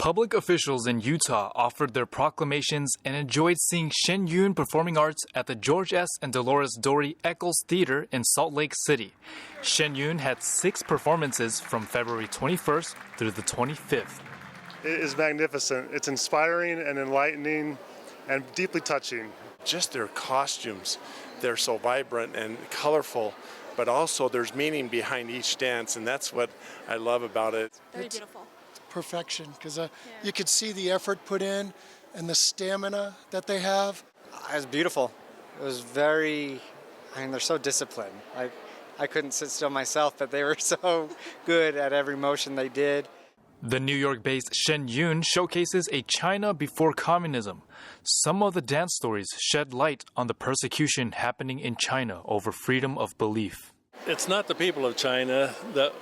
Public officials in Utah offered their proclamations and enjoyed seeing Shen Yun Performing Arts at the George S. and Dolores Doré Eccles Theater in Salt Lake City. Shen Yun had 6 performances from February 21st through the 25th. It is magnificent. It's inspiring and enlightening and deeply touching. Just their costumes, they're so vibrant and colorful, but also there's meaning behind each dance, and that's what I love about it. Very beautiful. Perfection, because you could see the effort put in and the stamina that they have. It was beautiful. It was they're so disciplined. I couldn't sit still myself, but they were so good at every motion they did. The New York-based Shen Yun showcases a China before communism. Some of the dance stories shed light on the persecution happening in China over freedom of belief. It's not the people of China that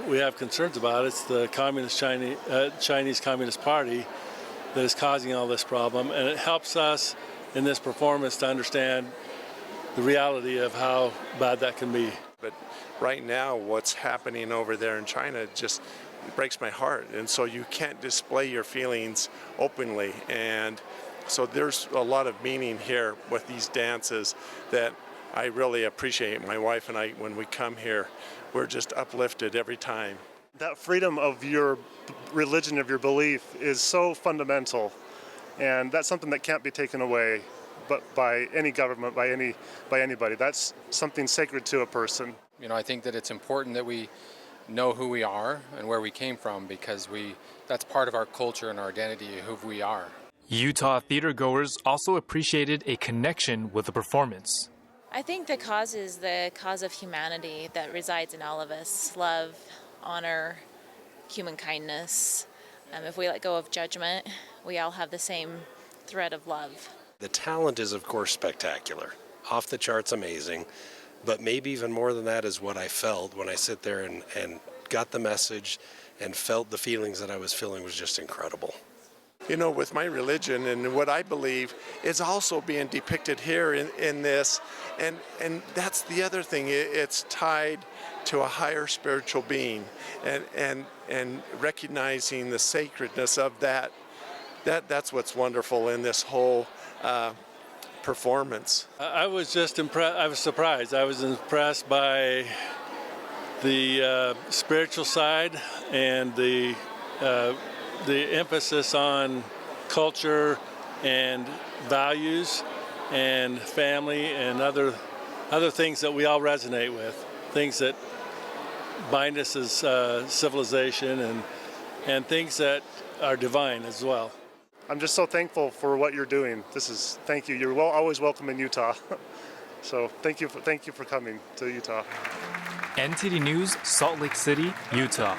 we have concerns about. It's the Chinese Communist Party that is causing all this problem, and it helps us in this performance to understand the reality of how bad that can be. But right now, what's happening over there in China just breaks my heart, and so you can't display your feelings openly, and so there's a lot of meaning here with these dances that I really appreciate. My wife and I, when we come here, we're just uplifted every time. That freedom of your religion, of your belief, is so fundamental, and that's something that can't be taken away but by any government, by anybody. That's something sacred to a person. You know, I think that it's important that we know who we are and where we came from, because that's part of our culture and our identity, who we are. Utah theatergoers also appreciated a connection with the performance. I think the cause is the cause of humanity that resides in all of us. Love, honor, human kindness. If we let go of judgment, we all have the same thread of love. The talent is, of course, spectacular. Off the charts amazing. But maybe even more than that is what I felt when I sit there and got the message and felt the feelings that I was feeling was just incredible. You know, with my religion and what I believe is also being depicted here in this, and that's the other thing. It's tied to a higher spiritual being, and recognizing the sacredness of that. That's what's wonderful in this whole performance. I was just impressed. I was surprised. I was impressed by the spiritual side and the emphasis on culture and values and family and other things that we all resonate with, things that bind us as civilization and things that are divine as well. I'm just so thankful for what you're doing. Thank you. You're always welcome in Utah. So thank you for coming to Utah. NTD News, Salt Lake City, Utah.